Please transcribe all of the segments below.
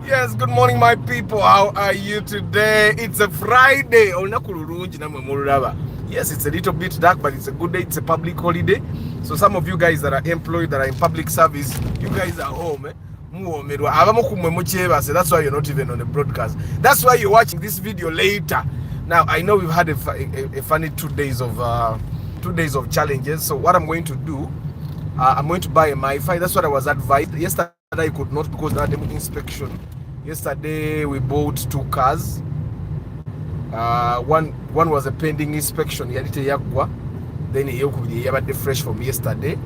Yes, good morning, my people. How are you today? It's a Friday. Yes, it's a little bit dark, but it's a good day. It's a public holiday. So some of you guys that are employed, that are in public service, you guys are home. That's why you're not even on the broadcast. That's why you're watching this video later. Now, I know we've had a funny 2 days of challenges. So what I'm going to do, I'm going to buy a MiFi. That's what I was advised. Yesterday I could not because I had an inspection. Yesterday we bought 2 cars. One was a pending inspection. Then he had fresh from yesterday.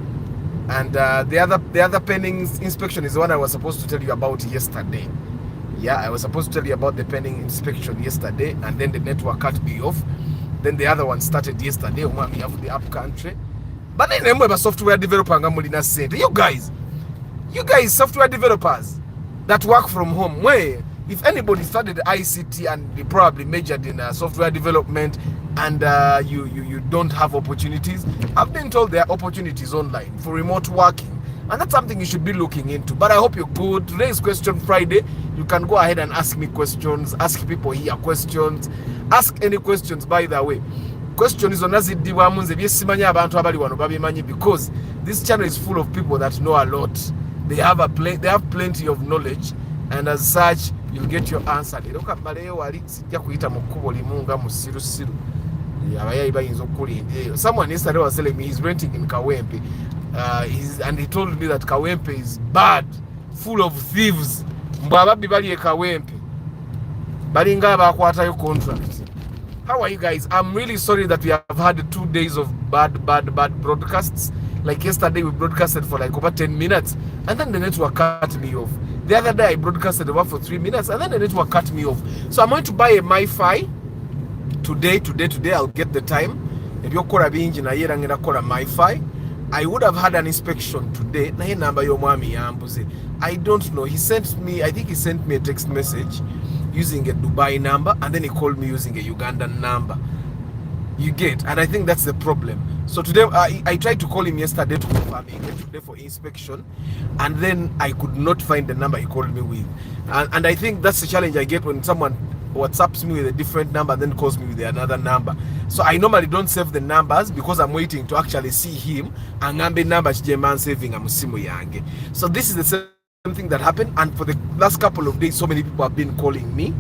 And the other pending inspection is the one I was supposed to tell you about yesterday. Yeah, I was supposed to tell you about the pending inspection yesterday, and then the network cut me off. Then the other one started yesterday. We have the app country. But then remember software developer you guys software developers that work from home, where if anybody started ICT and they probably majored in software development and you don't have opportunities, I've been told there are opportunities online for remote working, and that's something you should be looking into. But I hope you're good. Today is Question Friday. You can go ahead and ask me questions, ask people here questions, ask any questions. By the way, questions on because this channel is full of people that know a lot. They have plenty of knowledge, and as such you'll get your answer. Someone yesterday was telling me he's renting in Kawempe, and he told me that Kawempe is bad, full of thieves. How are you guys? I'm really sorry that we have had 2 days of bad broadcasts. Like yesterday we broadcasted for like over 10 minutes and then the network cut me off. The other day I broadcasted over for 3 minutes and then the network cut me off. So I'm going to buy a MiFi today. I'll get the time. If you're call a MiFi, I would have had an inspection today. I don't know. I think he sent me a text message using a Dubai number, and then he called me using a Ugandan number. You get, and I think that's the problem. So today I tried to call him yesterday to confirm he came today for inspection, and then I could not find the number he called me with. And I think that's the challenge I get when someone WhatsApps me with a different number and then calls me with another number. So I normally don't save the numbers because I'm waiting to actually see him and number saving. So this is the same thing that happened, and for the last couple of days so many people have been calling me,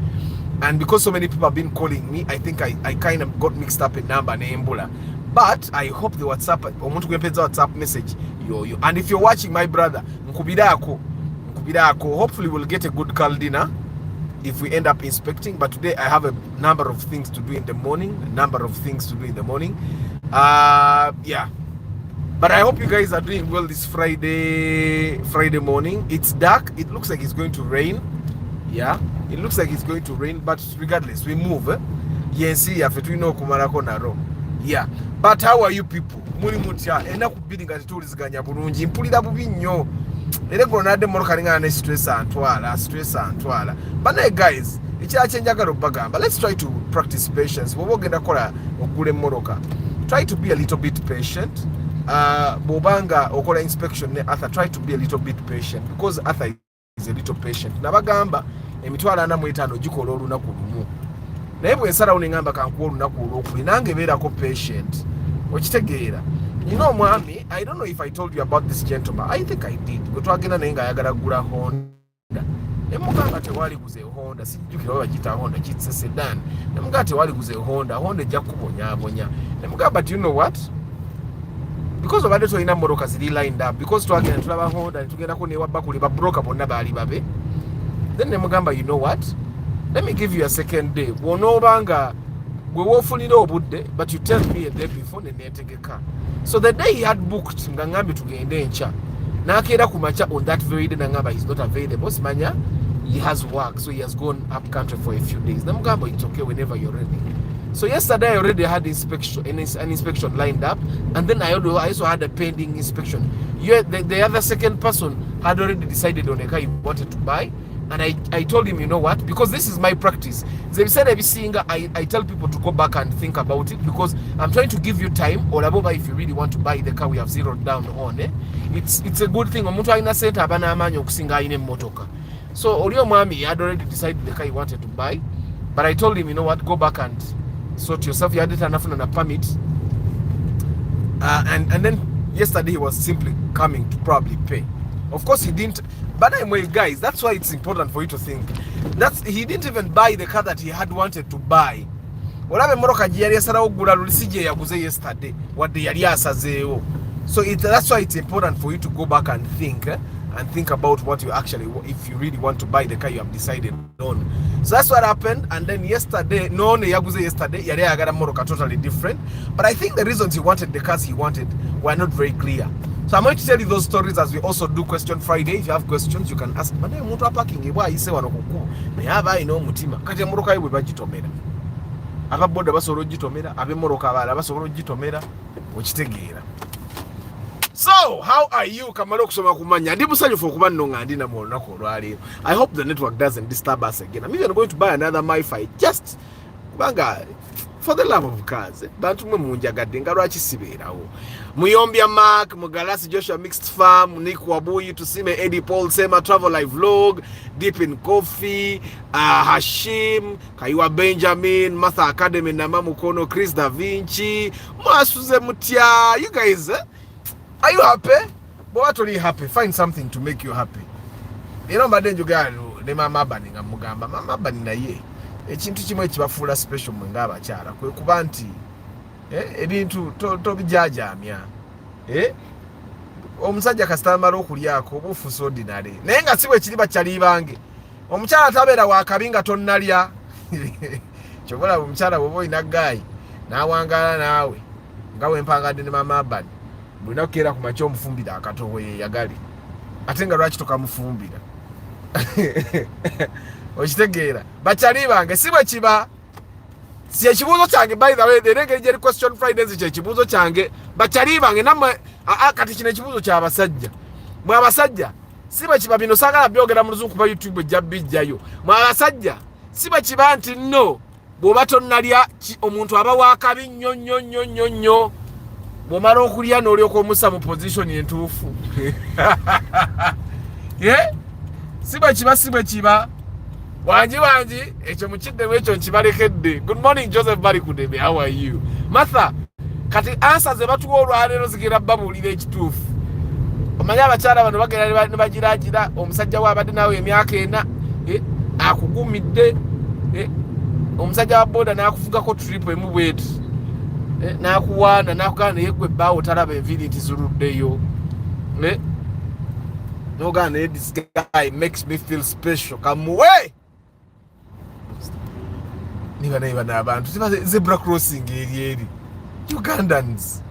and because so many people have been calling me, I think I kind of got mixed up in number and Ebola. But I hope the WhatsApp message you. And if you're watching, my brother, hopefully we'll get a good call dinner if we end up inspecting. But today I have a number of things to do in the morning. Yeah. But I hope you guys are doing well this Friday morning. It's dark. It looks like it's going to rain. Yeah, it looks like it's going to rain. But regardless, we move. Yeah. But how are you people? But guys, let's try to practice patience. Try to be a little bit patient. Bobanga okola inspection ne Arthur, try to be a little bit patient because Arthur is a little patient. Nabagamba emitwala na mwetano gikola olunaku lumu. Naye bwe nsala unengamba kankuwa olunaku olwokubiri nange beerako patient. Okitegeera. You know mwami, I don't know if I told you about this gentleman. I think I did. Gwe twagenda naye nga ayagala gula Honda. Nemugamba tewali guze Honda, sijjukira oba bagita Honda, kitse sedan. Nemugamba tewali guze Honda ejja kubonyabonya. Nemugamba, but you know what? Because of that, so in Moroka zili lined up. Because to again to have Honda, to get a bakuli, but broke up on Nabali Babe. Then Nemugamba, you know what? Let me give you a second day. We no longer we woefully know day, but you tell me a day before and then take a car. So the day he had booked Ngangambi to get in danger. Nakeda Kumacha on that very day Nangamba is not available. Manya, he has work, so he has gone up country for a few days. Nemugamba, it's okay whenever you're ready. So yesterday I already had an inspection lined up, and then I also had a pending inspection. The other second person had already decided on a car he wanted to buy, and I told him, you know what, because this is my practice. They said every single I tell people to go back and think about it, because I'm trying to give you time. Or above, if you really want to buy the car we have zeroed down on, it's a good thing. So Olio Mami had already decided the car he wanted to buy. But I told him, you know what, go back and sort yourself. You had it enough on a permit. And then yesterday he was simply coming to probably pay. Of course he didn't. But anyway, guys, that's why it's important for you to think. He didn't even buy the car that he had wanted to buy. Yesterday, what the so that's why it's important for you to go back and think about what you actually, if you really want to buy the car you have decided on. So that's what happened. And then yesterday, yesterday, I got a Moroka totally different. But I think the reasons he wanted the cars he wanted were not very clear. So I'm going to tell you those stories as we also do Question Friday. If you have questions, you can ask. But then Mutu parking, why you say wanokuku? Me have I know Mutima. Kati Moroka iwe bajitomera. Aba boda basoro jitomera. Abe Moroka bala basoro jitomera. Uchitegera. So, how are you? Kamalo kusoma kumanya. Ndi musanyufu kuba nnonga ndi na molunako olwaleero. I hope the network doesn't disturb us again. I'm even going to buy another MiFi just kubanga for the love of cars. Bantu mwe munjagadde nga lwaki sibeerawo. Muyombya Mark, Mugalasi Joshua Mixed Farm, Nick Wabuyi, Tusime Eddie Paul Sema Travel Live Vlog, Deep in Coffee, Hashim, Kaiwa Benjamin, Martha Academy Namamu Kono, Chris Da Vinci, Mwasuze Mutia. You guys, are you happy? But what are you happy? Find something to make you happy. You know, madenjo galo ne mama bani nga mugamba mama bani na ye ekintu kimwe kibafuula special mwenga abakyala kwe kuba nti ebintu to bijajamya omusajja kasitambala okulyako obufuso ordinary naye nga siwe kiri bakyali bange omukyala tabeera wakabinga tonnalya kyobola omukyala bwoba olina gaayi n'awangaala naawe nga wempangadde ne mama bani bulina kukeera ku makya omufumbira akatowe yeyagali ate nga lwaki tokamufumbira okitegeera bakyali bange si bwe kiba si ekibuuzo kyange by the way engeri gyeri Question Fridays kyekibuuzo kyange bakyali bange nammwe kati kino ekibuuzo kyabasajja mwe abasajja si bwe kiba bino saagala byogera mu luzungu kuba YouTube ejja bijjayo mwe abasajja si bwe kiba nti nno bw'oba tonnalya omuntu aba waakabi nnyo bw'omala okulya n'olyoka omussa mu position entuufu si bwe kiba wangi ekyo mukiddemu ekyo nkibalekedde. Good morning Joseph Barikudebe, how are you? Martha, kati answer ze batuwa olwaleero zigera babuulira ekituufu. Omanyi abakyala bano bagenda ne bagiraagira omusajja waabadde naawe emyaka 4 akugumidde omusajja wa boda n'akufugako trip emu bwetu n'akuwaana n'akugana naye gwe bbaawo talaba enviiri nti ziruddeyo n'ogana naye this guy makes me feel special kamuwe niba naye bano abantu zebra crossing eri Ugandans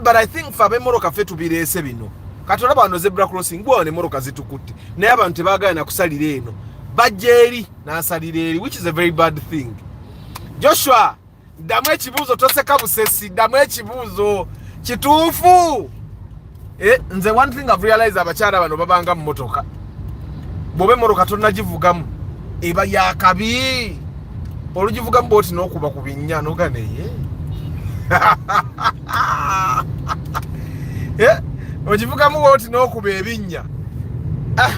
but I think fa ab'emmoroka ffe tubireese bino kati olaba bano zebra crossing gwe ne mmoroka zitukutte naye abantu tebaagala na kusalira eno bajja eri n'asalira eri, which is a very bad thing. Joshua, ddamu ekibuuzo toseka busesi, ddamu ekibuuzo kituufu. Nze one thing I've realized abakyala bano babanga mu motoka bw'oba emmoroka tonnagivugamu eba yakabi olugivugamu bwoti n'okuba ku binnya n'oganeye ogivugamu bwoti n'okuba ebinnya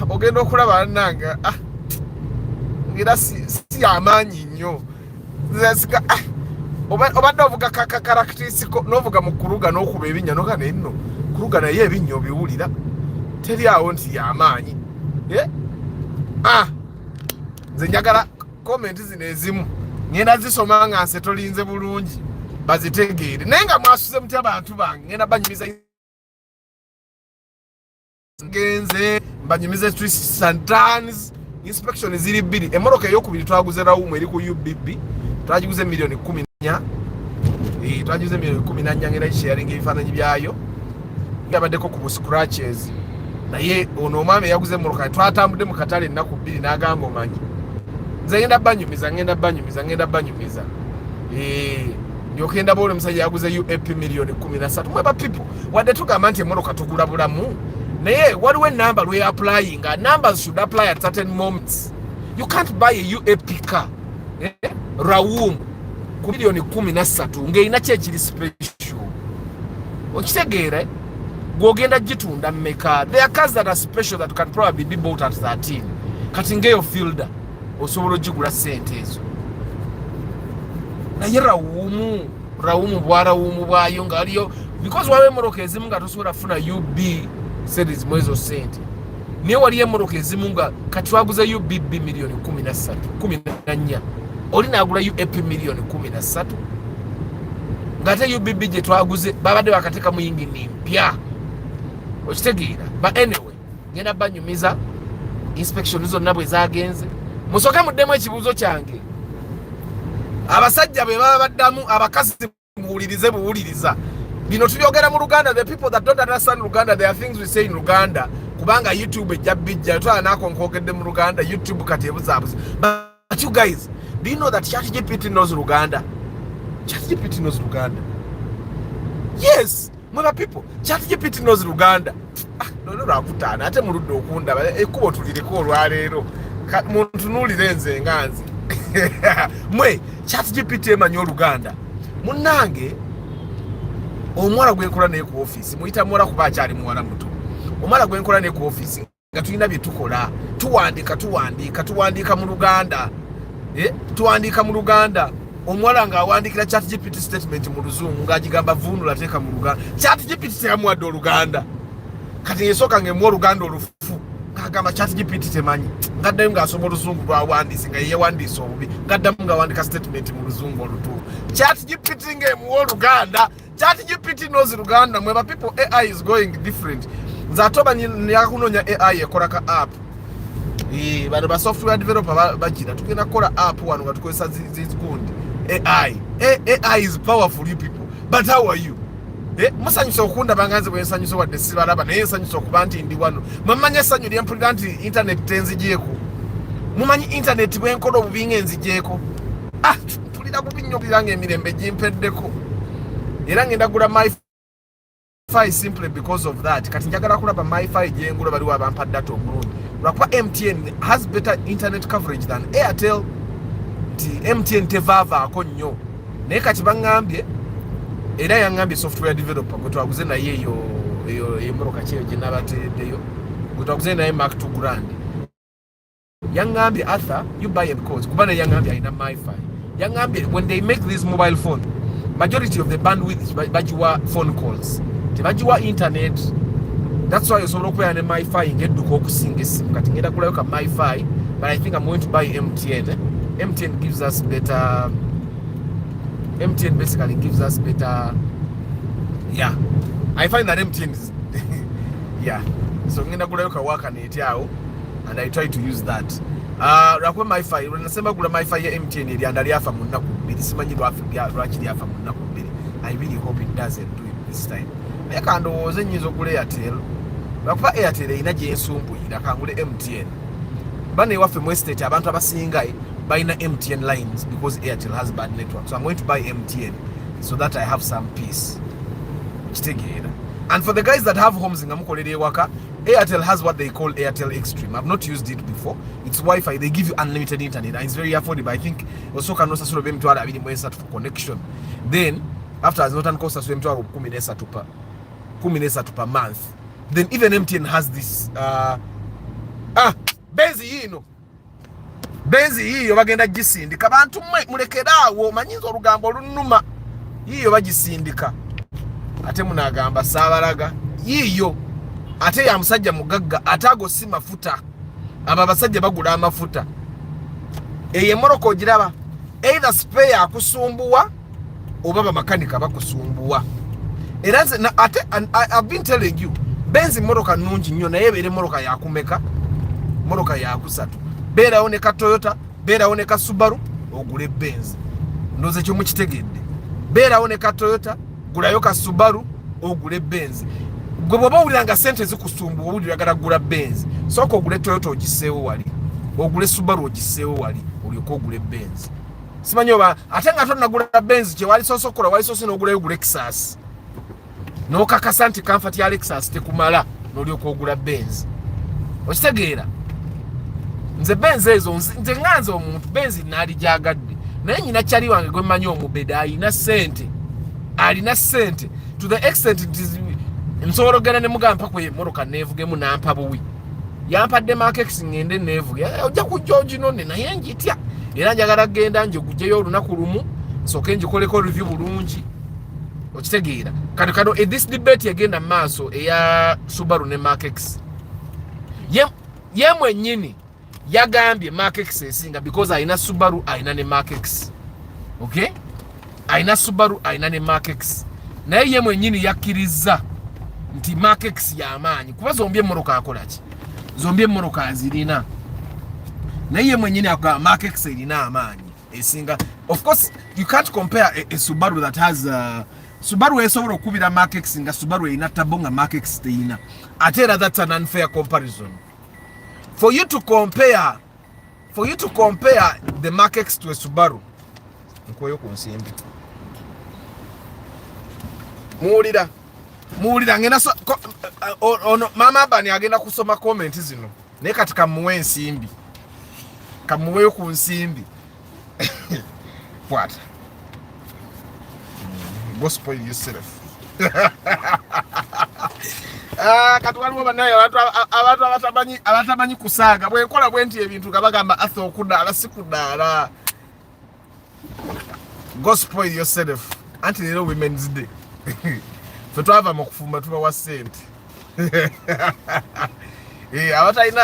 ogenda okulaba nanga ngira si amaanyi nnyo obadde ovuga karakterisiko n'ovuga mu kuruga n'okuba ebinnya n'ogana enno kuruga naye ebinnya obiwulira teri awo nti y'amaanyi nze njagala komenti zino ezimu ngenda zisoma nga nse tolinze bulungi bazitegeere naye nga mwasuze muti abantu bange ngenda banyumiza genze mbanyumize Santans inspection ziri 2 emmoroka ey'okubiri twaguze rawumu eri ku UBB twagiguze $14,000 twagize $14,000 ngenda sharing ebifaananyi byayo yabaddeko ku scratches naye ono omwami yaguze emmoroka twatambudde mu katale ennaku 2 n'agamba omanyi nze ngenda banyumiza yokenda bole musajja yaguze UAP $13,000,000 mweba people wadde tugamba nti emmoroka tugula bulamu naye waliwo enamba lwe applying numbers should apply at certain moments. You can't buy a UAP car rawum ku $13,000,000 ng'erina ki ekiri special okitegeera gwogenda gitunda mmeka. There are cars that are special that can probably be bought at 13 kati ngeyo fielder osobola ogigula sente ezo naye rawumu bwarawumu bwayo ngaliyo because wawe emmotoka ezimu nga tosobola funa UB series mwezo sente niye wali emmotoka ezimu nga kati waguze UBB milioni 14 oli naagula UAP milioni 13 ngate UBB gye twaguze babadde bakateka muyingi ni mpya okitegeera but anyway ngenda banyumiza inspection zonna bwe zagenze musoke muddemu ekibuuzo kyange abasajja be baba baddamu abakazi buwuliriza bino tubyogera mu Uganda. The people that don't understand Uganda, there are things we say in Uganda kubanga YouTube ejja bijja twala nakonkokedde mu Uganda YouTube kati ebuzaabuza. But you guys, do you know that ChatGPT knows Uganda? ChatGPT knows Uganda. Yes, mother people, ChatGPT knows Uganda. No rakutana ate muludde okunda ekubo tulireko olwaleero muntu nulire nze nganzi mwe ChatGPT emanyi Oluganda munnange omwala gwenkola naye ku office muyita mwala kuba akyali muwala muto omwala gwenkola naye ku office nga tulina bye tukola tuwandiika mu Luganda tuwandiika mu Luganda omwala nga awandikira ChatGPT statement mu Luzungu ng'agigamba vunula teeka mu Luganda. ChatGPT teyamuwadde Oluganda kati yesoka nge mu Oluganda olufu kagamba ChatGPT temanyi ngaddayo ng'asoma Oluzungu lwawandiise nga yeewandiisa obubi ngaddamu ng'awandika statement mu Luzungu olutuufu. ChatGPT ng'emu Oluganda. ChatGPT knows Luganda. Mweba people, AI is going different. Nze atoba nyakunoonya AI ekolaka app bano ba software developer bagira tugenda kukola app wano nga tukozesa zigundi AI is powerful, you people, but how are you? Musanyusa okunda banganze bwe nsanyusa wadde sibalaba naye nsanyusa okuba nti ndi wano. Mumanyi essanyu lyempulira nti internet tenzigyeko. Mumanyi internet bwenkola obubi ng'enzigyeko. Mpulira bubi nnyo biranga emirembe gimpeddeko. Era ngenda gula MiFi simply because of that. Kati njagala kulaba MiFi gyengula baliwo abampa data omulungi. Lwakuba MTN has better internet coverage than Airtel. MTN tevaavaako nnyo. Naye kati baŋŋambye era yaŋŋambye software developer gwe twaguze naye eyo emmoroka kyeyo gye nabateeddeyo gwe twaguze naye Mark 2 grand yaŋŋambye Arthur you buy a because kuba naye yaŋŋambye alina MiFi yaŋŋambye when they make this mobile phone majority of the bandwidth bagiwa phone calls tebagiwa internet. That's why osobola okubeera ne MiFi ng'edduka okusinga essimu kati ngenda kulayo ka MiFi but I think I'm going to buy MTN. MTN gives us better. MTN basically gives us better. Yeah, I find that MTN is yeah. So ngenda kula yoka waka netiao and I try to use that. Rakwa MiFi unasema kula MiFi ya MTN ili andali afa mu nnaku bbiri simanyi lwaki afa mu nnaku bbiri. I really hope it doesn't do it this time. Eka ndowooza nnyinza okula Airtel. Lwakuba Airtel erina gye nsumbuira kangule MTN. Bane waffe mu estate abantu abasinga buying MTN lines because Airtel has bad network. So I'm going to buy MTN so that I have some peace. And for the guys that have homes in Amukolere Waka, Airtel has what they call Airtel Extreme. I've not used it before. It's Wi-Fi. They give you unlimited internet and it's very affordable. I think also can also sort of for connection. Then after as not cost us per month. Then even MTN has this Benzi hiyo bagenda gisindika bantu mulekeraawo manyinza olugambo olunuma hiyo bagisindika ate munagamba saabalaga hiyo ate ya musajja mugagga atago si mafuta aba basajja bagula amafuta eye moroko ogiraba either spare akusumbuwa oba bamakanika bakusumbuwa era ate I've been telling you Benzi moroka nungi nnyo naye bere moroka yakumeka moroka yakusatu bera oneka Toyota bera oneka Subaru ogule Benz ndoze kyo mukitegedde bera oneka Toyota gulayo ka Subaru ogule Benz gwe baba ulanga sente zikusumbu obuli yagala gula Benz soko ogule Toyota ogiseewo wali ogule Subaru ogiseewo wali oliko ogule Benz simanyo ba atenga tonna gula Benz kye wali sosokola wali sosi no ogule Lexus no kakasanti comfort ya Lexus tekumala n'olyoko ogula Benz okitegeera nze Benz ezo nze nganze omuntu Benz nali jagadde naye nyina kyali wange gwe manyi omubeda alina sente to the extent it is nsobola ogenda ne mugamba kwe moroka neevugemu nampa buwi yampadde Markex ngende neevuge ojja kujja oginone naye njitya era njagala genda njogujjeyo olunaku lumu soke njikoleko review bulungi okitegeera kano this debate yagenda maaso eya Subaru ne Markex ye mwennyini yagambye Markex esinga because aina Subaru aina ne Markex okay aina Subaru aina ne Markex naye ye mwennyini yakkiriza nti Markex y'amaanyi kuba zombi emmoroka akolaki zombi emmoroka azirina naye ye mwennyini akola Markex erina amaanyi esinga. Of course you can't compare a Subaru that has Subaru esobola okubira Markex nga Subaru erina tabo nga Markex teyina ate era that's an unfair comparison. For you to compare the Markex to a Subaru nkoyo ku nsimbi muwulira ngenda ono mama bani agenda kusoma comment zino naye kati kamuwe ensimbi kamuweyo ku nsimbi what go spoil yourself kati waliwo banaye abantu abatamanyi kusaaga bwenkola bwenti ebintu gabagamba atha okudaala sikudaala go spoil yourself anti leero women's day fe twava mu kufumba tubawa sente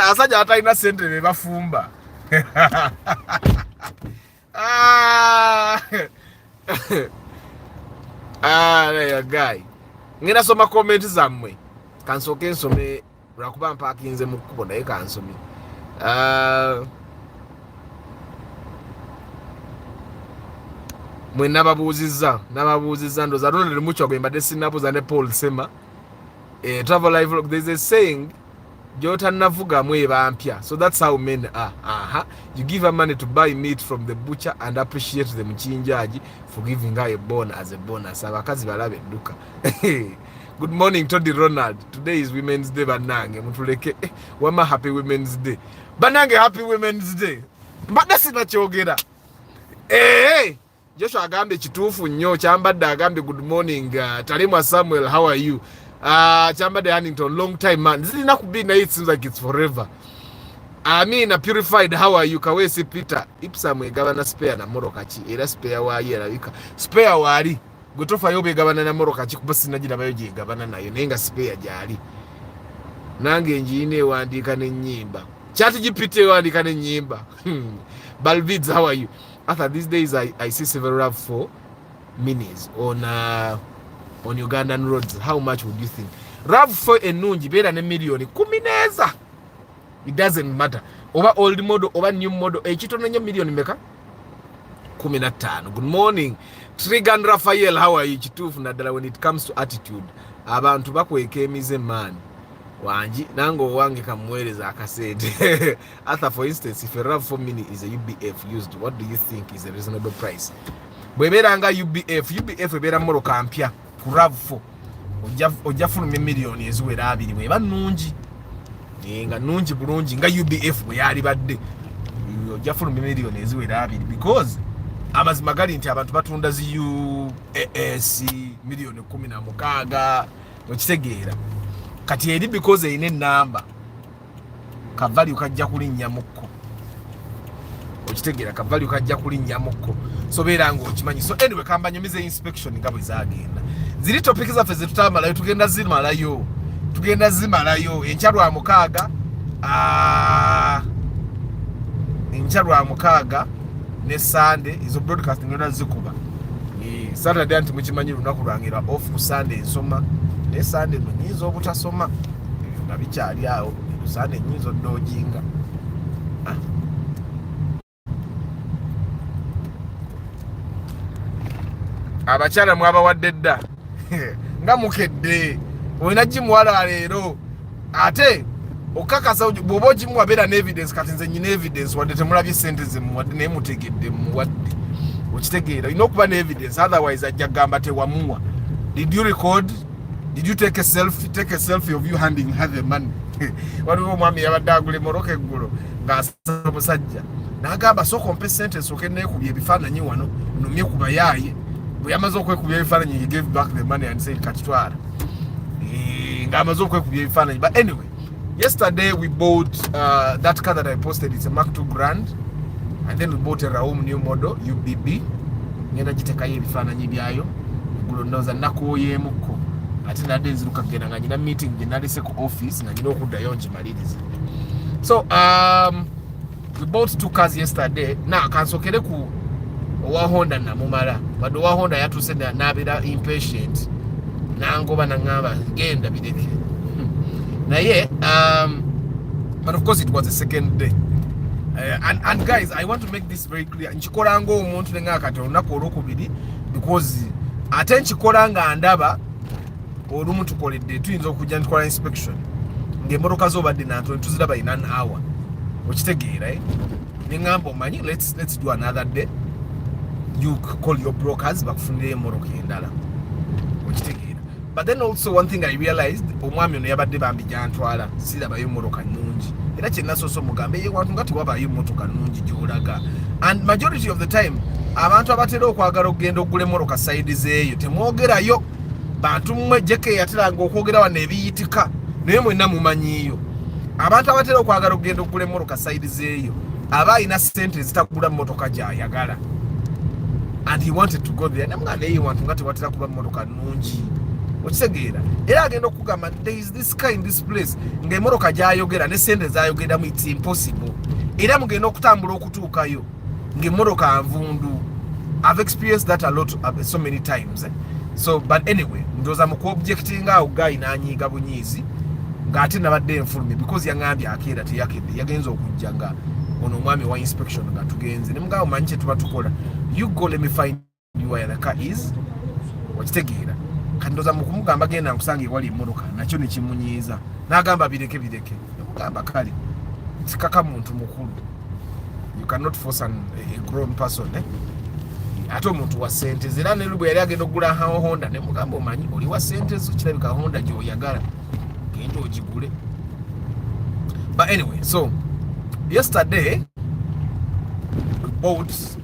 asajja abatalina sente be bafumba there guy ngenda soma comment zammwe kansoke nsome lwakuba mpakinze mu kkubo naye kansome mwe nababuuziza ndoza lole muchwa gwe mbadde sinabuuza ne Paul Sema travel live vlog there's a saying jota navuga mwe bampya so that's how men are you give her money to buy meat from the butcher and appreciate the mchinjaji for giving her a bone as a bonus abakazi balabe duka. Good morning Tony Ronald, today is Women's Day banange mutuleke wama happy Women's Day banange happy Women's Day mbadde sinakyogera Joshua agambe kituufu nnyo kyambadde agambe good morning Talimwa Samuel how are you kyambadde Huntington long time man zilina kubi na it seems like it's forever Amina purified how are you Kawesi Peter Ipsam egabana spare na moroka ki era spare wayi erabika spare wali gotofa yobe egabana na moroka ki kuba sinagira bayo je egabana nayo nenga spare jali nange njine wandika n'ennyimba chati gipite wandika n'ennyimba Balvids how are you After these days, I see several RAV4 minis on Ugandan roads. How much would you think? RAV4 enungi beera ne million kumineza. It doesn't matter. Over old model, over new model. Ekitono nnyo million meka? 15. Good morning. Trigan Raphael, how are you? Kituufu naddala when it comes to attitude. Abantu bakweka emize man. Wanji nango wange kamwereza akasente. Arthur, for instance, if a RAV4 mini is a UBF used, what do you think is a reasonable price? Bwebera nga UBF ebera moroka mpya ku RAV4 ojja fulumya million eziwera 2 bweba nungi nga nungi bulungi nga UBF bwe yali badde ojja fulumya million eziwera 2 because amazima gali nti abantu batunda zi UAS million 16 okitegeera kati eri because ine namba kavali ukajja kulinnya mukko okitegeera kavali ukajja kulinnya mukko so beera ngo okimanyi so anyway kamba nyomize inspection nga bwe zagenda ziri topic zaffe zetutambalayo tugenda zimalayo enchalwa mukaaga enchalwa mukaaga ne Sunday izo broadcasting ngenda zikuba Saturday anti mukimanyi lunaku lwangira off ku Sunday nsoma ne Sunday nyizo obutasoma nga bikyali awo Sunday nyizo dojinga abakyala mwabawadde dda nga mukedde olina gimuwala leero ate okakasa bw'oba ogimuwabeera ne evidence kati nze nyina evidence wadde temulabye sente ze muwadde naye mutegedde muwadde okitegeera olina okuba ne evidence otherwise ajja kugamba tewamuwa. Did you record? Did you take a selfie of you handing her the money? Waliwo omwami yabadde agula emoroka eggulo ng'asaba omusajja n'agamba sooka ompe sente nsooke neekubya ebifaananyi wano numye ku bayaaye bwe yamaze okwekubya ebifaananyi he gave back the money and said katitwala But anyway, yesterday we bought that car that I posted. It's a Mark II Grand, and then we bought a Raum new model UBB. Ngenda gitekayo ebifaananyi byayo gulondoza nakoyemuko ate nadde nzirukagenda nga nyina meeting gye nalese ku office nga nyina okuddayo ngimalirize. So we bought 2 cars yesterday. Na kansokere ku owa Honda namumala badde owa Honda yatuse n'abeera impatient nangoba nangamba genda bireke naye but of course it was the second day. And guys, I want to make this very clear. Nchikola ngo omuntu nenga kati olunaku olwokubiri because ate nchikola nga ndaba olumu tukoledde tuyinza okujja ntukola inspection ng'emmotoka z'obadde nanto tuziraba in an hour okitegeera nengamba omanyi let's do another day, you call your brokers bakufunire emmotoka endala okitegeera. But then also one thing I realized, omwami ono yabadde bambi gyantwala sirabayo emmotoka nnungi era kyenasoose omugambe ye wantu nga tewabayo emmotoka nnungi gy'olaga. And majority of the time abantu abatera okwagala okugenda okugula emmotoka sayidi zeeyo temwogerayo, bantu mmwe jeke yateranga okwogera wano ebiyitika naye mwenna mumanyiiyo. Abantu abatera okwagala okugenda okugula emmotoka sayidi zeeyo aba alina ssente ezitagula mmotoka gy'ayagala, and he wanted to go there. Namugamba naye wantu nga tewatera kuba mmotoka nnungi okitegeera era agenda okugamba there is this car in this place ng'emmotoka gy'ayogera ne sente z'ayogeramu it's impossible, era mugenda okutambula okutuukayo ng'emmotoka nvundu. I've experienced that a lot, so many times. So but anyway, ndooza mu ku-objectinga awo guy n'anyiiga bunyiizi ng'ate nabadde enfulumye because yaŋŋambye akeera teyakedde yagenza okujja nga ono omwami wa inspection nga tugenze ne mugamba omanyi kye tuba tukola, you go let me find you where the car is okitegeera. Kati ndooza mu kumugamba genda nkusanga ewali emmotoka nakyo ne kimunyiiza n'agamba bireke nemugamba kale sikaka muntu mukulu, you cannot force a grown person ate omuntu wa ssente era ne bwe yali agenda okugula Honda ne mugamba omanyi oli wa ssente zo kirabika Honda gy'oyagala genda ogigule. But anyway, so yesterday we bought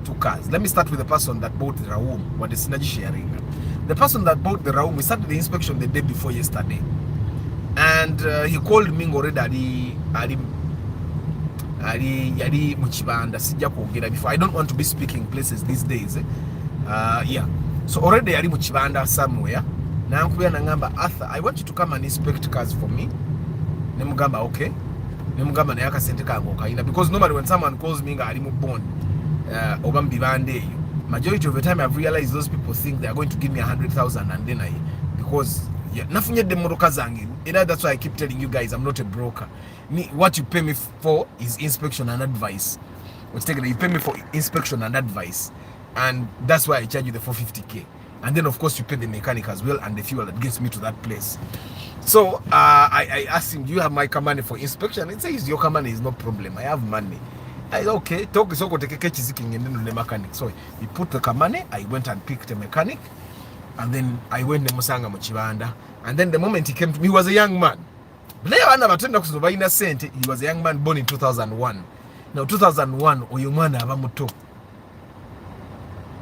2 cars. Let me start with the person that bought the Raum, what the synergy sharing. The person that bought the Raum, we started the inspection the day before yesterday, and he called me already yali mukibanda sijja kwogera before. I don't want to be speaking places these days. Yeah, so already yali mukibanda somewhere nankubira nangamba Arthur, I want you to come and inspect cars for me. Nemugamba okay, nemugamba naye akasente kange okayina, because normally when someone calls me nga ali mu bond oba mbibande eyo, majority of the time I've realized those people think they are going to give me 100,000 and then because nafunyedde emmotoka zange era. That's why I keep telling you guys I'm not a broker. What you pay me for is inspection and advice. You pay me for inspection and advice, and that's why I charge you the 450k, and then of course you pay the mechanic as well and the fuel that gets me to that place. So I asked him, do you have my car money for inspection? He says your car money is no problem, I have money. I said okay, talk so go take a chiziki and then the mechanic. So he put the car money, I went and picked a mechanic, and then I went to Musanga Muchibanda, and then the moment he came to me, he was a young man. He was a young man born in 2001. Now 2001 oyo mwana aba muto.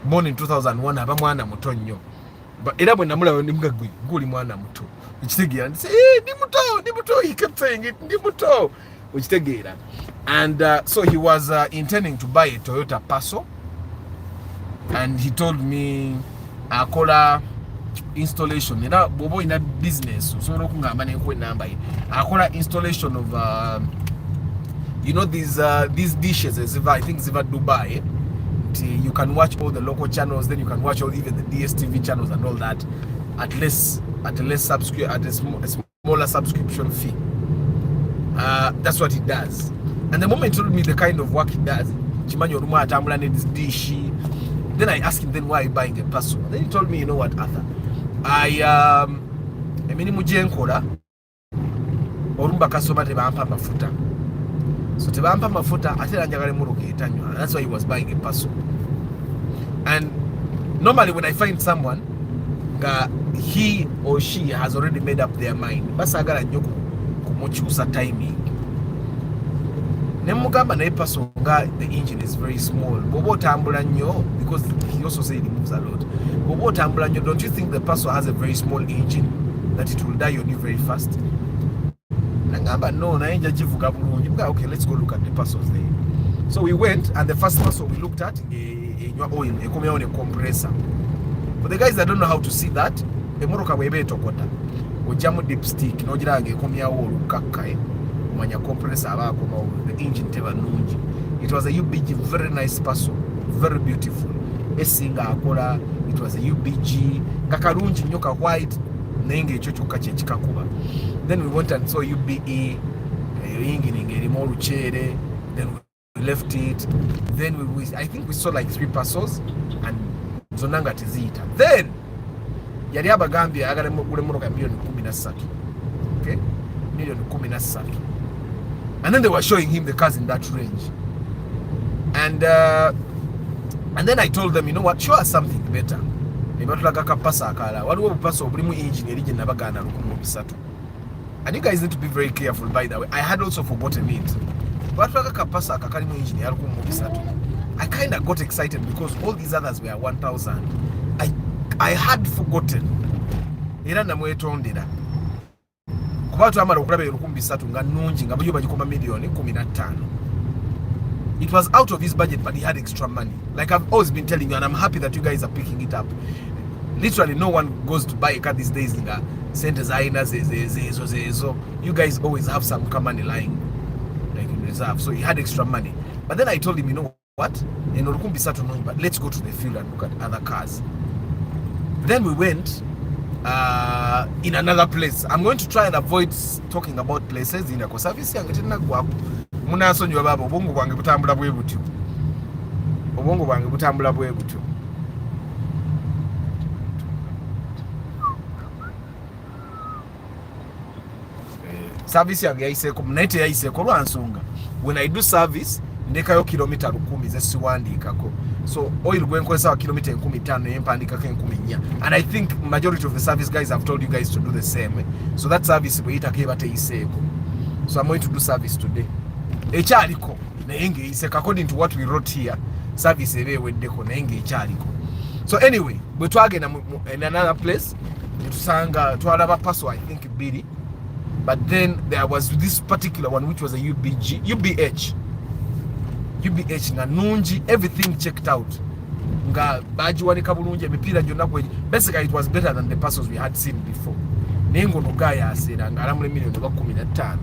Born in 2001 aba mwana muto nnyo. But era bwe namulaba ndimuga guli mwana muto. Ekitegeera say ndi muto, he kept saying it, ndi muto. Ekitegeera. And so he was intending to buy a Toyota Passo, and he told me akola installation era bobo ina business so okungamba nenkwe namba ye akola installation of you know these dishes as if I think ziva Dubai, you can watch all the local channels, then you can watch all even the DSTV channels and all that at a smaller subscription fee. That's what he does. And the moment he told me the kind of work he does, chimanyi oluma atambula ne this dish, then I asked him then why buying a Passo. Then he told me, you know what, Arthur, emirimu gyenkola olumba kasoma tebampa mafuta, so tebampa mafuta ate era njagala emmotoka etanywa. That's why he was buying a Passo. And normally when I find someone he or she has already made up their mind, basagala nnyo kumukyusa timing. Nemugamba naye Passo nga the engine is very small, bobo otambula nnyo, because he also said he moves a lot. Bobo otambula nnyo, don't you think the Passo has a very small engine that it will die on you very fast. Nangamba no, naenja chivuga bulungi. Okay, let's go look at the parcels there. So we went, and the first parcel we looked at a oil, a coming on a compressor. For the guys that don't know how to see that, a moroka webe tokota. Ojamu dipstick, no jirage coming out kaka. Manya compressor the engine teba nunji. It was a UBG, very nice parcel, very beautiful. Esinga akola, it was a UBG, kakarunji nyoka white, nenge chocho kache chikakuba. Then we went and saw UBE, then we left it. Then I think we saw like 3 parcels and zonanga tizita. Then yali abagambye agale gule moroka milioni 13. Okay? Milioni 13. And then they were showing him the cars in that range. And then I told them, you know what, show us something better. And you guys need to be very careful, by the way. I had also forgotten it. I kind of got excited because all these others were 1,000. I had forgotten. It was out of his budget, but he had extra money. Like I've always been telling you, and I'm happy that you guys are picking it up. Literally, no one goes to buy a car these days in a designer. You guys always have some money lying, like in reserve. So he had extra money. But then I told him, you know what? But let's go to the field and look at other cars. Then we went in another place. I'm going to try and avoid talking about places in a service. Munasonyiwa baba obongo bwange butambula bwe butyo. Obongo bwange butambula bwe butyo. Service yange yaiseko mnete yaiseko lwansonga. When I do service ndekayo kilometer 10 zesiwandikako. So oil gwenkozesa kilometer 15 empandika ke 10. And I think majority of the service guys have told you guys to do the same. So that service we itake bate iseko. So I'm going to do service today. Echaliko naenge iseka according to what we wrote here. Service ebeweddeko naenge echaliko. So anyway, we twage in another place. Tusanga twalaba parcel I think biri. But then there was this particular one which was a UBH nga nunji, everything checked out. Nga baji wanika bulungi emipira gyonna kwe. Basically it was better than the parcels we had seen before. Nengo no gaya asera nga alamule milioni 15.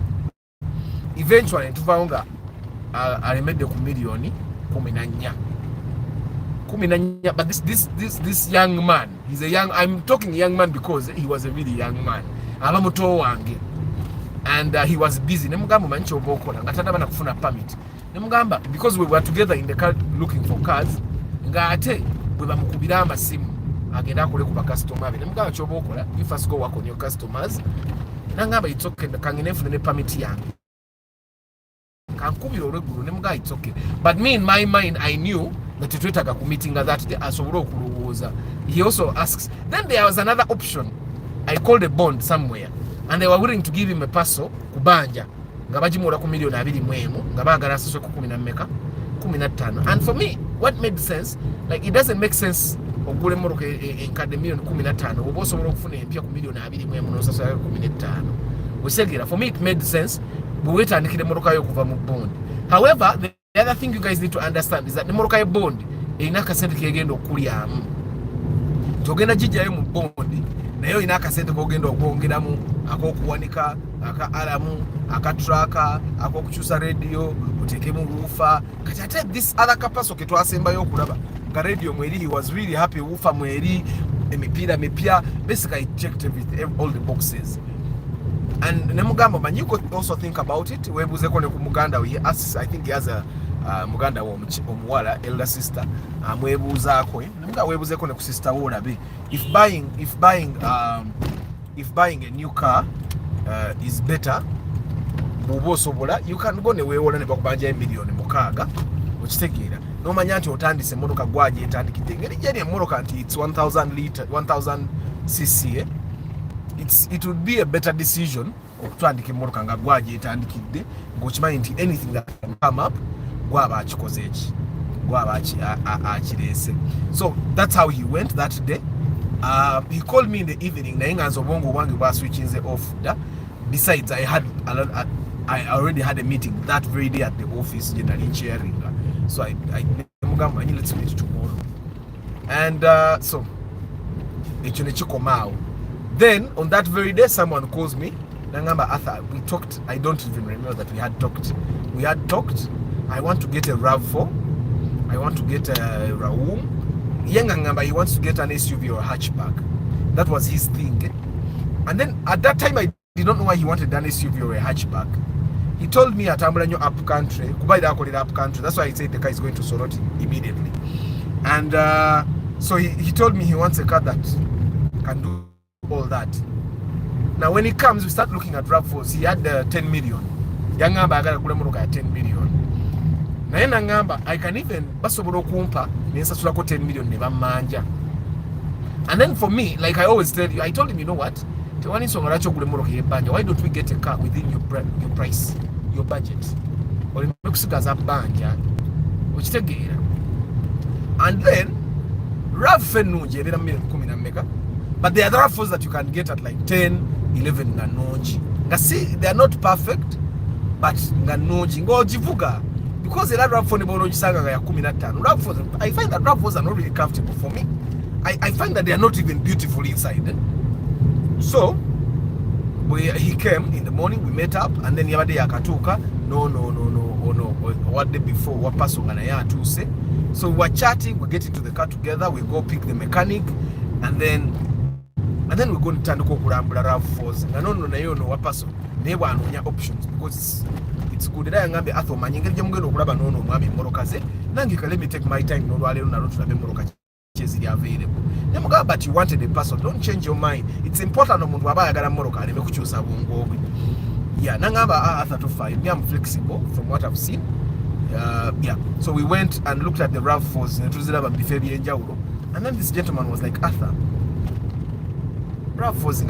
Eventually tuvaonga alemedde ku milioni 14. But this young man, he's a young, I'm talking young man because he was a really young man. Abamuto wange. And he was busy. Nemugamba manchi obokola ngatanda bana kufuna permit. Nemugamba because we were together in the car looking for cars. Nga ate bwe bamukubira amasimu agenda akole ku customer be. Nemugamba chobokola you first go work on your customers. Nangamba it's okay kangene fune permit yange. Kankubira olwegulu nemugamba it's okay. But me in my mind I knew that twetaga ku meeting that day asobole okulowooza. He also asks. Then there was another option. I called a bond somewhere. And they were willing to give him a parcel kubanja nga bajimula ku milioni 21 nga bagala asoswe ku 15. And for me what made sense, like it doesn't make sense ogule moroka enkadde milioni 15 oba osobola okufuna empya ku milioni 21 n'osasula ku 15 osegera. For me it made sense bwetandikire moroka yo kuva mu bond. However, the other thing you guys need to understand is that the moroka bond erina akasente kegenda okulyamu togenda jijjayo mu bond nayo ina akasente kogenda okwongeramu akokuwanika aka alamu aka tracker akokuchusa radio utekemu rufa kati ate this other kapaso ke twasembayo okulaba ka radio mweri he was really happy ufa mweri emipira mipya. Basically I checked everything, all the boxes. And nemugamba man, you could also think about it. Webuze kone ku Muganda, he asks, I think he has a Muganda omuwala elder sister amwebuza ko nemugamba webuze kone ku sister wola be if buying a new car is better bubosobola you can go newewola ne bakubanja emiliyoni 6 okitegeera nomanya nti otandise motoka gwaje etandikidde ngeri jeni emotoka nti it's 1000 cc it would be a better decision okutandika emotoka nga gwaje etandikidde ngokimanyi nti anything that can come up gwaba akikoze eki gwaba akirese. So that's how he went that day. He called me in the evening. Switching off. Besides, I already had a meeting that very day at the office, generally chairing. So I let's meet tomorrow. And so then on that very day, someone calls me. Nangamba Arthur, we talked. I don't even remember that we had talked. We had talked. I want to get a RAV4. I want to get a Raum. Yangangamba, he wants to get an SUV or a hatchback. That was his thing. And then at that time, I did not know why he wanted an SUV or a hatchback. He told me at Ambulanyo up country, up country. That's why I said the car is going to Soroti immediately. And so he told me he wants a car that can do all that. Now when he comes, we start looking at RAV4s. He had 10 million. Yangamba, I got a good 10 million. Na yena ngamba, I can even basobolo kumpa nesa sulako 10 million neba manja. And then for me, like I always tell you, I told him, you know what? Why don't we get a car within your price, your budget? Or and then but there are other RAV4s that you can get at like 10, 11 nganoji. See, they are not perfect, but nganoji ngojivuga. Because the RAV4 I find that RAV4s are not really comfortable for me. I find that they are not even beautiful inside. So he came in the morning, we met up, and then yabade yakatuka. No. What day before? What person to say? So we were chatting, we get into the car together, we go pick the mechanic, and then we go to Tanduko RAV4s. No, what person? They were on options because it's good. Let me take my time. But you wanted a person. Don't change your mind. It's important. Yeah, I'm flexible from what I've seen. Yeah. So we went and looked at the RAV4s and then this gentleman was like, Arthur, RAV4s in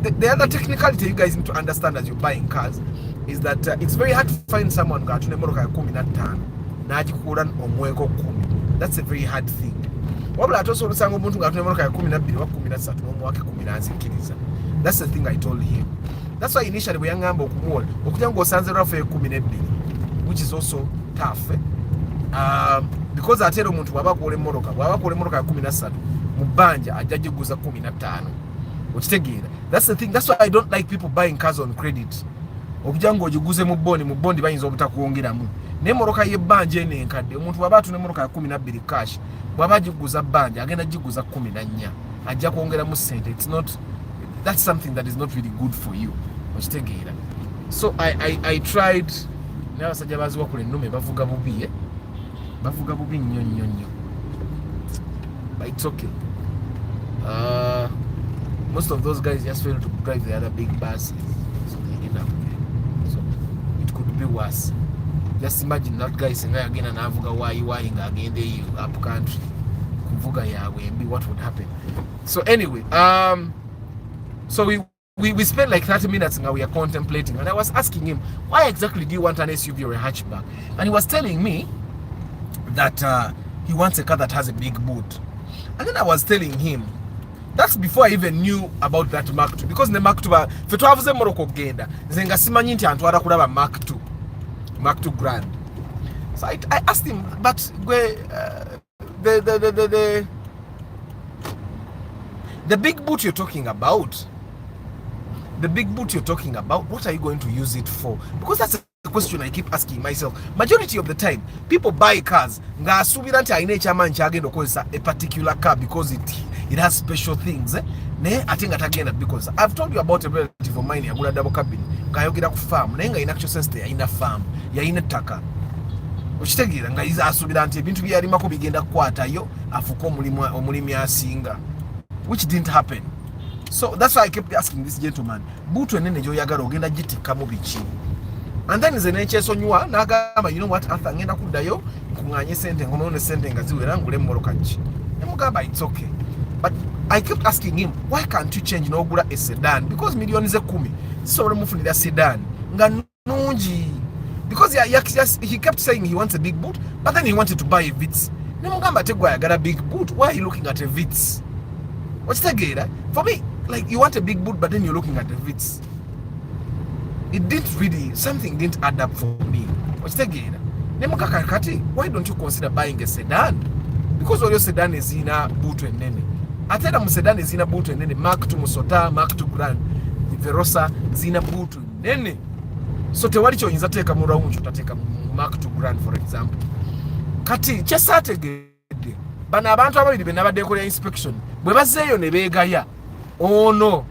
the other technicality you guys need to understand as you're buying cars is that it's very hard to find someone that's a very hard thing. That's the thing I told him. That's why initially we which is also tough. Because I tell you, that's the thing. That's why I don't like people buying cars on credit. Obujango jiguze mu bondi bayinza obutakuwongeramu. Ne moroka ye banje ne nkadde. Omuntu wabatu ne moroka 12 cash. Bwaba jiguza banje agenda jiguza 14. Ajja kuongera mu sente. It's not, that's something that is not really good for you. Okitegeera. So I tried n'abasajja baziwa kule nnume bavuga bubi bavuga bubi nnyo. But it's okay. Most of those guys just fail to drive the other big buses, so they end up there. So it could be worse. Just imagine that guy saying again and avuga why again they up country. Kuvuga yawe, what would happen? So anyway, so we spent like 30 minutes and we are contemplating, and I was asking him, why exactly do you want an SUV or a hatchback? And he was telling me that he wants a car that has a big boot. And then I was telling him, that's before I even knew about that Mark II, because the Mark II fetwavuze Morocco genda zenga simanyi nti antwala kulaba Mark II Grand. So I asked him, but the big boot you're talking about, what are you going to use it for? Because that's the question I keep asking myself. Majority of the time, people buy cars nga asubira nti ayina ekyama nkyagenda okozesa a particular car because it has special things. Ne atenga tagenda, because I've told you about a relative of mine yagula double cabin ngayogera ku farm naye nga ina actual sense yayina farm yayina taka okitegeera nga iza asubira nti ebintu byalimako bigenda kukwatayo afuka omulimi asinga, which didn't happen. So that's why I kept asking this gentleman, butu enene gyoyagala ogenda gitikamu biki? And then nze nekyesonyiwa n'agamba, you know what, Arthur, ngenda kuddayo nkunganye sente ngomaone sente nga ziwera ngule mmoloka ki. Nemugamba it's okay. But I kept asking him, why can't you change n'ogula a sedan? Because million is 10 zisobola mufunira sedan nga nungi. Because he kept saying he wants a big boot, but then he wanted to buy a Vitz. nemugamba tegwayagala big boot. Why are you looking at a Vitz? Okitegeera? For me, like, you want a big boot but then you're looking at the Vitz. It didn't really, something didn't add up for me. Okitegeera? Nemugaka kati, why don't you consider buying a sedan? Because all your sedan is in a boot enene. Atera mu sedan is in a boot enene. Mark to Musota, Mark to Grand, Verosa zina boot enene. So tewali choyinza teka mu rawunju tateka Mark to Grand, for example. Kati kyesategedde bano abantu ababiri be nabaddekola inspection bwe bazzeeyo ne beegaya ono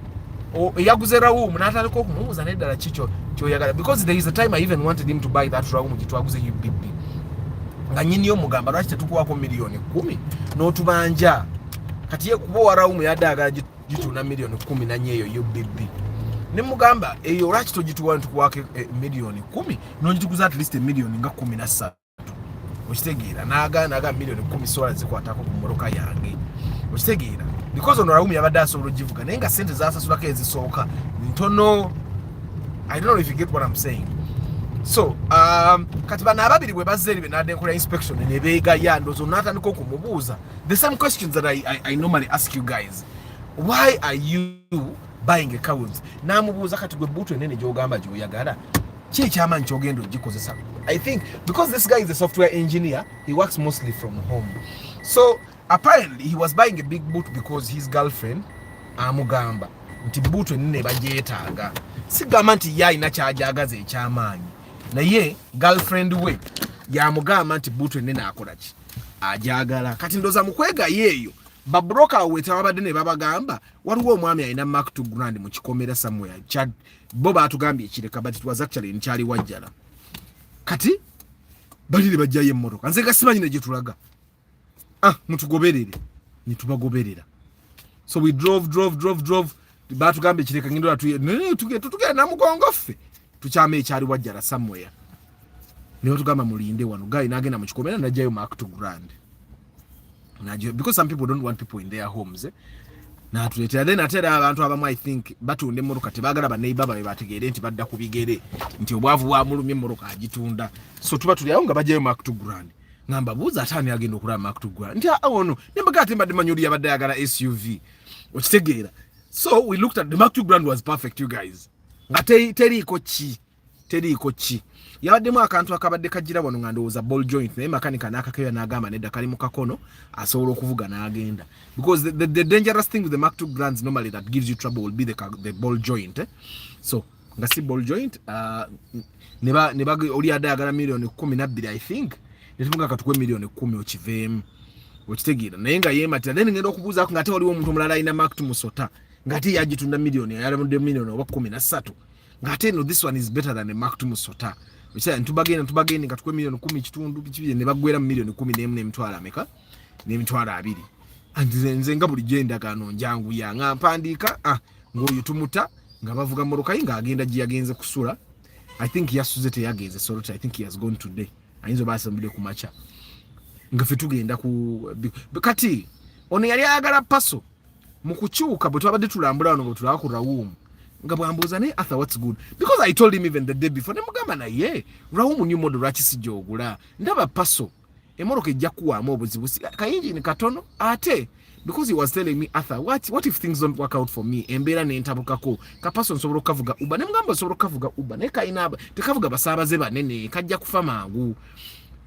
eyaguze rawumu n'atandika okumubuuza n'eddala kikyo kyoyagala, because there is a time I even wanted him to buy that rawumu gye twaguze UBB nga nnyini omugamba lwaki tetukuwako miliyoni 10 n'otubanja kati ye kuba owa rawumu yadde agala gituuna miliyoni 10 nanyeeyo UBB ne mugamba eyo lwaki togituwa ntukuwako miliyoni 10 n'ogituguza at least miliyoni nga 13. Okitegeera naga miliyoni 10 sola zikwatako ku mmotoka yange. Okitegeera because ono rawumu yabadde asobola ogivuga naye nga sente zasasulako ezisooka ntono. I don't know if you get what I'm saying. So kati bano ababiri bwe bazze eri be n'addenkola inspection ne beegaya ndowooza n'atandika okumubuuza the same questions that I normally ask you guys. Why are you buying a car? N'amubuuza kati gwe buutu enene gy'ogamba gy'oyagala ki ekyamanyi ky'ogenda ogikozesa? I think because this guy is a software engineer, he works mostly from home. So apparently he was buying a big boot because his girlfriend amugamba nti boot enene bagyetaaga. Sigamba nti ye alina ky'ajagaza ekyamaanyi naye girlfriend we yamugamba nti boot enene akola ki ajagala. Kati ndoza mukwega yeeyo babroka weta wabadde ne babagamba waliwo omwami alina Mark to Grand mu kikomera somewhere Chad bo batugambye ekireka but it was actually nkyali wajjala. Kati balire bajjayo emmotoka nze nga simanyi ne gye tulaga mutugoberere ne tubagoberera. So we drove batugambye ekireka ngindola tutugenda namugongo ffe tukyama ekyali wajjala somewhere niyo tugamba mulinde wano guy n'agenda mu kikomera najjayo Mark to Grand. Because some people don't want people in their homes na tuleetera then atera abantu abamu I think batunda emmotoka tebagala baneiba babe bategeere nti badda ku bigere nti obwavu bwa mulumye emmotoka agitunda. So tuba tulyawo nga bajjayo Mark to Grand ngamba buuza atani agenda okulaba Mark to Grand nti ono nembaga ate mbadde manyi oli yabadde ayagala SUV. Okitegeera? So we looked at the Mark to Grand was perfect you guys nga teriiko ki yabaddemu akantu akabadde kagira wano nga ndowooza ball joint naye makanika n'akakeya n'agamba nedda kali mu kakono asobola okuvuga n'agenda because the dangerous thing with the Mark 2 Grands normally that gives you trouble will be the ball joint so nga si ball joint ne oli adayagala miliyoni 12 I think netumunga katukwe miliyoni 10 okiveemu. Okitegeera naye nga yeematira then ngenda okubuuzaako nga ate waliwo omuntu omulala alina Mark 2 Musota nga ate yagitunda miliyoni yalamudde miliyoni oba 13 nga ate no this one is better than a Mark 2 Musota. Bicha ntubagenda nga tukwe miliyoni 10 kitundu kibije ne bagwera miliyoni 11 n'emitwalo ameka n'emitwalo 2 nze nga buli genda kano njangu ya nga mpandika ngoyo tumuta nga bavuga moroka inga agenda giyagenze kusula. I think yasuze te yagenze so I think he has gone today ayinzo basambule ku macha nga fe tugenda ku kati ono yali agala paso mu kukyuka bwe twabadde tulambula wano bwe tulaba ku rawumu nga bwambuuza ne Arthur what's good because I told him even the day before ne mugamba na ye rawumu new model lwaki sijogula ndaba paso emoroka ejja kuwaamu obuzibu kayinjini katono ate because he was telling me Arthur what if things don't work out for me embeera n'entabukako kapaso nsobola okukavuga uba ne mugamba nsobola okukavuga uba naye kayina tekavuga basaabaze banene kajja kufa mangu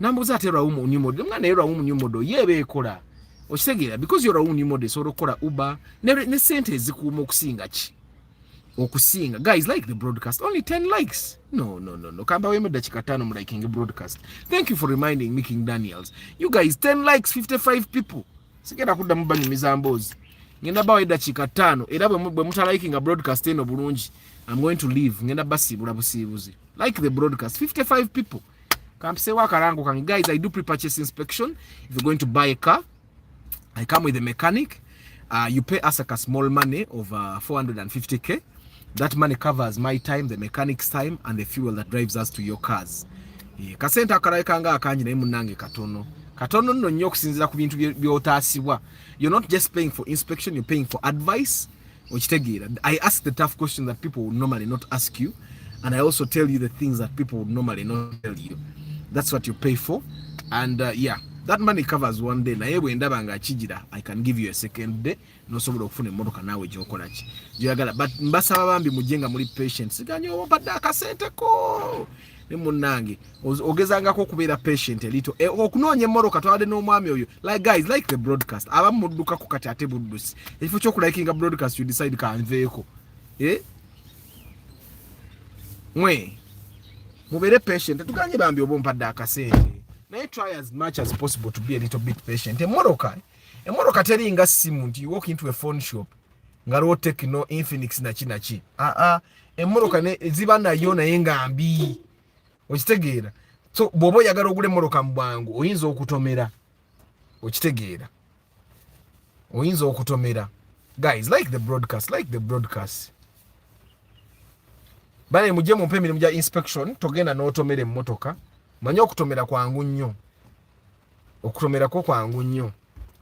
nambuuza ate rawumu new model nga naye rawumu new model yeeba ekola okitegeera because you're rawumu new model esobola okukola uba ne sente ezikuuma okusinga guys like the broadcast only 10 likes no kamba weme dakika 5 mu liking broadcast. Thank you for reminding me King Daniels you guys 10 likes 55 people sigenda kudda mu banyumiza mbozi ngenda bawe dakika 5 era bwe muta liking broadcast eno bulungi I'm going to leave ngenda basibula busibuzi like the broadcast 55 people kampse wakarango kan guys I do pre-purchase inspection if you're going to buy a car I come with a mechanic you pay us a small money of 450k. That money covers my time, the mechanic's time, and the fuel that drives us to your cars. Kasenta akalaikanga akanji naye munange katono nno nnyo okusinziira ku bintu by'otaasibwa. You're not just paying for inspection, you're paying for advice. Okitegeera. I ask the tough questions that people would normally not ask you, and I also tell you the things that people would normally not tell you. That's what you pay for. And that money covers one day naye bwendaba nga kijira I can give you a second day nosobola okufuna emmotoka naawe gyokola ki gyagala but mbasaba bambi mujenga muri patient siganye obadde akasente ko ne munnange ogezangako okubeera patient elito okunoonya emmotoka twade n'omwami oyo like guys like the broadcast abamu mudduka ku kati ate buddusi ekifo ky'okulayikinga broadcast you decide kanveeko mwe mubeere patient tuganye bambi oba ompadde akasente naye try as much as possible to be a little bit patient emmotoka teringa simu nti you walk into a phone shop nga lwo Tecno Infinix naki emmotoka ziba nayo naye nga mbi okitegeera so bw'oba oyagala ogula emmotoka mu bwangu oyinza okutomera okitegeera oyinza okutomera guys like the broadcast bane mujje mumpe emirimu gya inspection togenda n'otomera emmotoka manya okutomera kwangu nnyo okutomerako kwangu nnyo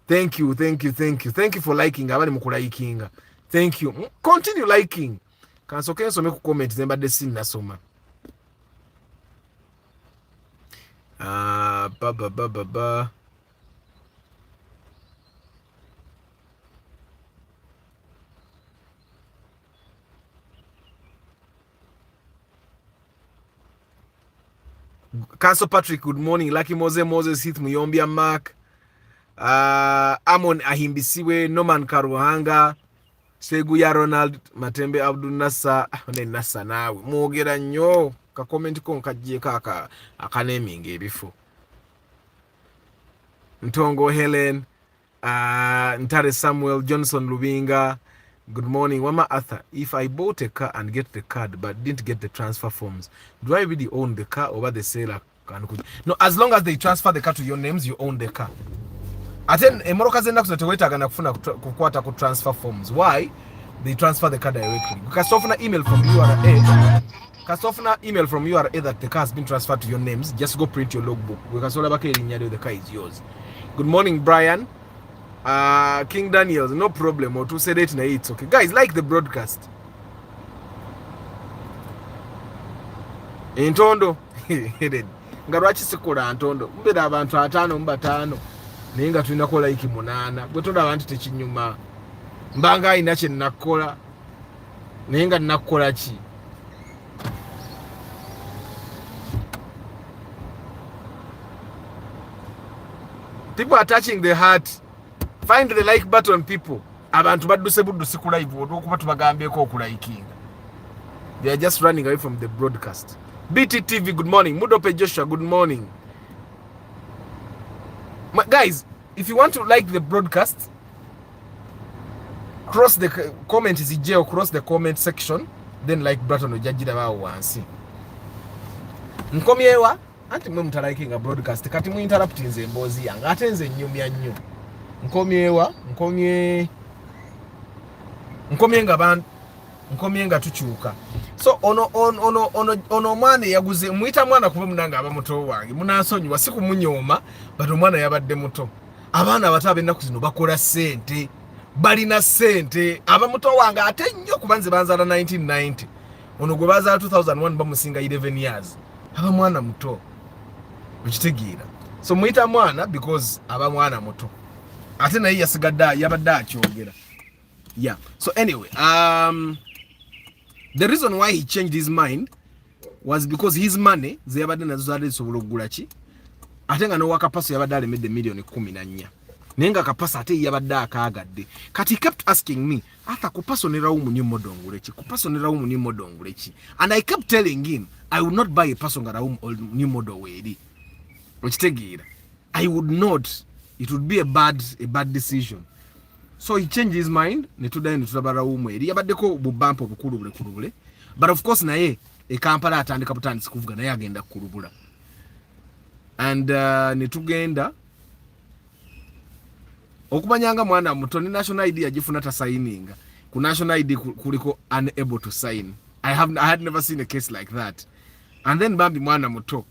thank you for liking abali mukulayikinga thank you continue liking kansoke nsome ku comment zembadde sinnasoma Council Patrick, good morning. Lucky Moses, Heath Muyombia Mark, Amon Ahimbisiwe, Norman Karuhanga, Seguya Ronald, Matembe Abdul Nassa, Nassa nawe. Mogera nnyo, ka comment ko nkajje kaka akaneming before. Ntongo Helen, Ntare Samuel, Johnson Lubinga, good morning. Wama Arthur, if I bought a car and get the card but didn't get the transfer forms, do I really own the car or the seller? No, as long as they transfer the car to your names, you own the car. Aten emoroka zenda kuzetewetaga na kufuna kukwata ku transfer forms. Why? They transfer the car directly. Kasofuna email from URA that the car has been transferred to your names. Just go print your logbook. The car is yours. Good morning, Brian. King Daniels, no problem. Or to say it, it's okay. Guys, like the broadcast. Intondo. Ngarwachi sekola Antondo. Mbeda abantu atano mbatano. Ninga tulina kola iki munana. Bwe toda abantu tekinyuma. Mbanga inache nakola. Ninga nakola chi. People are touching the heart. Find the like button, people. Abantu baduse buduse ku live okuba tubagambeko okulayikinga. They are just running away from the broadcast. BTTV, good morning. Mudope Joshua, good morning. Guys, if you want to like the broadcast, cross the comment is ije cross the comment section, then like button ojajira bawo wansi. Nkomyewa anti mwe mutalikinga broadcast kati mu interrupt nze mbozi yanga ate nze nnyumya nnyo. Nkomye nga tukyuka. So ono mwana yaguze muita mwana kuba munanga aba muto wange munansonyiwa siku munyoma but omwana yabadde muto. Abaana abato benna kuzino bakola sente balina sente aba muto wange ate nnyo kubanze banzala 1990 ono gwe bazaala 2001 bamusinga 11 years aba mwana muto ukitegeera. So muita mwana because aba mwana muto ate naye yasigadde yabadde akyogera. Yeah, so anyway, the reason why he changed his mind was because his money zeyabadde nazo zaali zisobola okugula ki ate nga n'owa kapaso yabadde alemedde miliyoni 14 naye nga kapaso ate yabadde akaagadde. Kati he kept asking me, Arthur, kupaso ne Raum new model nguleki, kupaso ne Raum new model nguleki, and I kept telling him I would not buy a paso nga Raum new model weeri okitegeera. I would not. It would be a bad decision. So he changed his mind. Netudayo netulaba umweri yabaddeko bubampo bukulubule. But of course naye e Kampala atandika butandisi kuvuga naye agenda kulubula. And netugenda okumanyanga mwana muto ni national ID agifuna ta signing. Ku national ID kuliko unable to sign. I had never seen a case like that. And then bambi mwana muto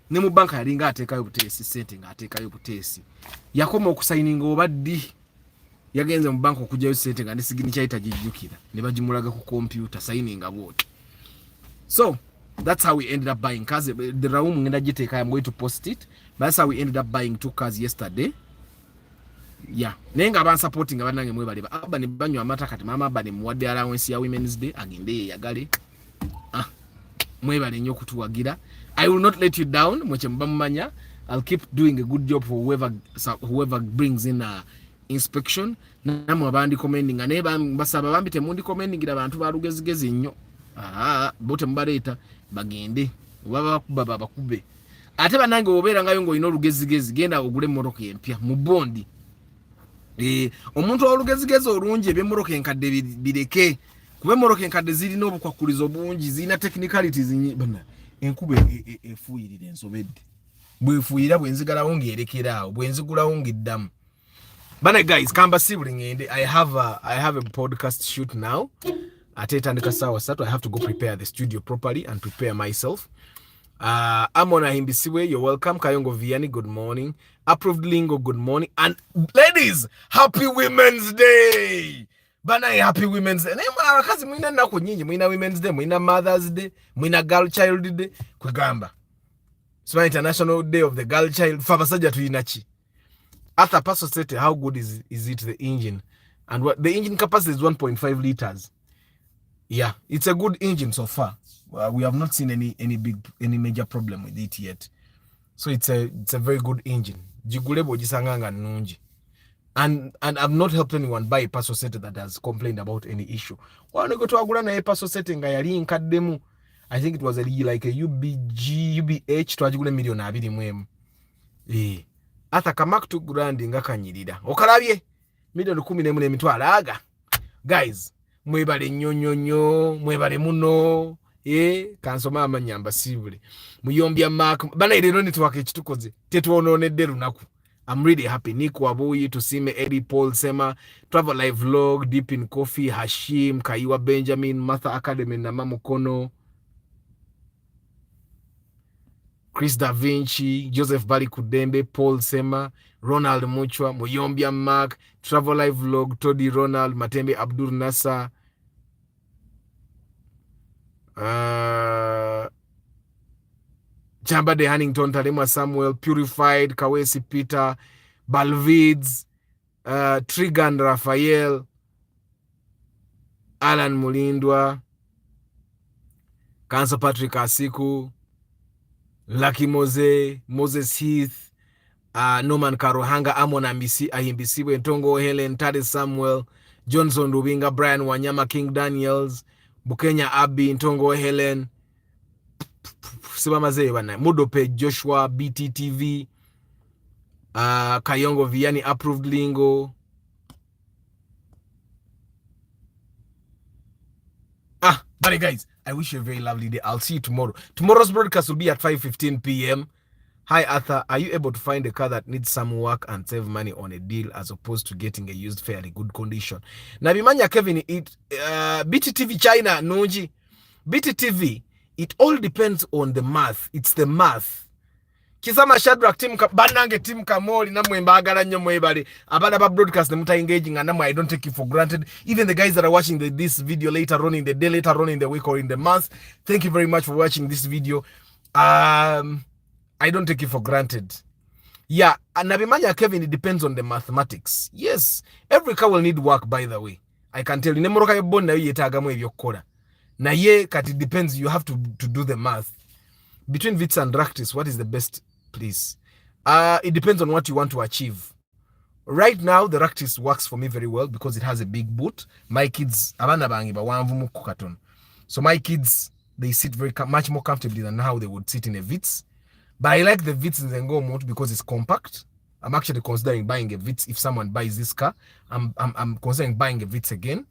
ne mu banka yalinga atekayo butesi setting atekayo butesi. Yakoma okusigninga obaddi yagenze mu banka okujjayo setting and signature itajijjukira ne bagimulaga ku computer signing about. So That's how we ended up buying cars. The room I'm going to post it. But that's how we ended up buying 2 cars yesterday. Yeah. Nenga ban supporting abanange mwebale. Aba ni banyo amata kati mama aba ni muwadde allowance ya Women's Day agende yagale. Mwebale nnyo kutuwagira. I will not let you down. Mweche mbamanya. I'll keep doing a good job for whoever brings in inspection. Namwe abandi commending ane basaba bambite mundi commending abantu balugezigezi nnyo. Bote mbaleta bagende baba bakube ate banange obera ngayo ngo ino lugezigezi genda ogule moroke empya mu bondi omuntu olugezigezi olungi ebyemoroke enkadde bireke kube moroke enkadde ziri n'obukwakulizo bungi zina technicalities bana enkube efuyirira ensobedde bwefuyira bwenzigalawo ngerekerawo bwenzigulawo ngiddamu bana guys kamba sibling and I have a podcast shoot now at 8 sawa satu. I have to go prepare the studio properly and prepare myself. Amona Himbisiwe, you're welcome. Kayongo Vianney, good morning. Approved Lingo, good morning. And ladies, happy Women's Day! Bana happy Women's Day. Kazi mwina nako nyinyi, mwina Women's Day, mwina Mother's Day, mwina Girl Child Day, kugamba. So International Day of the Girl Child, fabasaja tuinachi. After Paso Sete, how good is it, the engine? And what the engine capacity is 1.5 liters. Yeah, it's a good engine so far. We have not seen any major problem with it yet. So it's a very good engine. Jigulebo jisanganga nunji. And I've not helped anyone buy a Paso Sete that has complained about any issue. Wana go to agula na Paso Sete nga yali nkademu. I think it was like a UBH to ajigule million abiri mwemu. Ata kamak to grand nga kanyirida. Okalabye million 14 emitwala aga. Guys, mwebale nyonyonyo, mwebale muno, kansoma amanyamba sibule. Muyombya Mark, bana lero network ekitukoze. Tetwononedde lunaku. I'm really happy. Nico Abuyi, Tusime, Eddie Paul Sema, Travel Live Vlog, Deep in Coffee, Hashim, Kaiwa Benjamin, Martha Academy, Namamukono, Chris Da Vinci, Joseph Bali Kudembe, Paul Sema, Ronald Muchwa, Muyombia Mark, Travel Live Vlog, Todi Ronald, Matembe Abdul Nasa, Chamba de Hannington, Talema Samuel, Purified, Kawesi Peter, Balvids, Trigan Raphael, Alan Mulindwa, Kansa Patrick Asiku, Lucky Moses Heath, Norman Karuhanga, Amon Ahimbisiwe, Ntongo Helen, Tade Samuel, Johnson Rubinga, Brian Wanyama, King Daniels, Bukenya Abi, Ntongo Helen, Mudope Joshua, BTTV, Kayongo Vianney, Approved Lingo. But guys, I wish you a very lovely day. I'll see you tomorrow. Tomorrow's broadcast will be at 5:15 p.m. Hi Arthur, are you able to find a car that needs some work and save money on a deal as opposed to getting a used fairly good condition? Nabimanya Kevin, BTTV China Noji. BTTV, it all depends on the math. It's the math. Kisama Shadrack team banange team kamoli na mwembagala nyo mwebale abana ba broadcast muta engaging and I don't take it for granted. Even the guys that are watching this video later on in the day, later on in the week or in the month, thank you very much for watching this video. I don't take it for granted. Yeah, and Nabimanya Kevin, it depends on the mathematics. Yes, every car will need work, by the way. I can tell you. Nemoroka yebon na yetaga mwe vyokora. Na ye kati depends, you have to do the math. Between Vitz and Ractis, what is the best, please? It depends on what you want to achieve. Right now, the Ractis works for me very well because it has a big boot. My kids, so my kids, they sit much more comfortably than how they would sit in a Vitz. But I like the Vitz in the Ngo mode because it's compact. I'm actually considering buying a Vitz. If someone buys this car, I'm considering buying a Vitz again.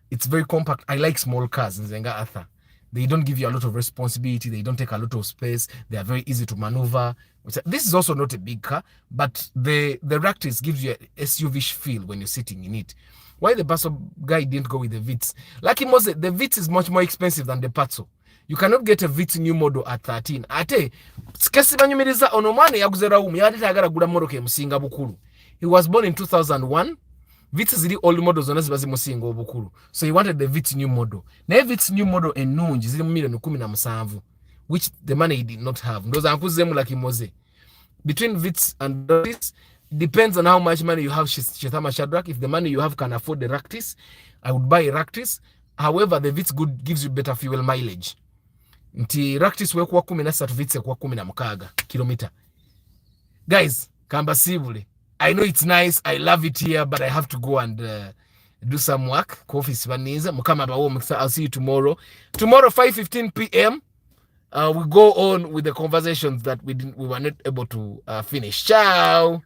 It's very compact. I like small cars in Zenga Arthur. They don't give you a lot of responsibility. They don't take a lot of space. They are very easy to maneuver. This is also not a big car, but the Ractis gives you a SUV-ish feel when you're sitting in it. Why the Paso guy didn't go with the Vitz? Like he must say, the Vitz is much more expensive than the Paso. You cannot get a Vitz new model at 13. Ate, skesi banyumiriza onomane yaguzera umu yadita agara gula moroke musinga bukuru. He was born in 2001. Vitz is the old models on zibazi musinga obukuru. So he wanted the Vitz new model. Na Vitz new model enunji zili $1,17,000. which the money he did not have. Those are like Mose. Between Wits and Raktis, depends on how much money you have, Shethama Shadrach. If the money you have can afford the Raktis, I would buy a Raktis. However, the Wits good gives you better fuel mileage. Nti Raktis wekuwa 13, Wits wekuwa 16 kilometer. Guys, Kambasibule. I know it's nice. I love it here, but I have to go and do some work. Coffee Spaniza. I'll see you tomorrow. Tomorrow, 5:15 p.m. We go on with the conversations that we were not able to finish. Ciao.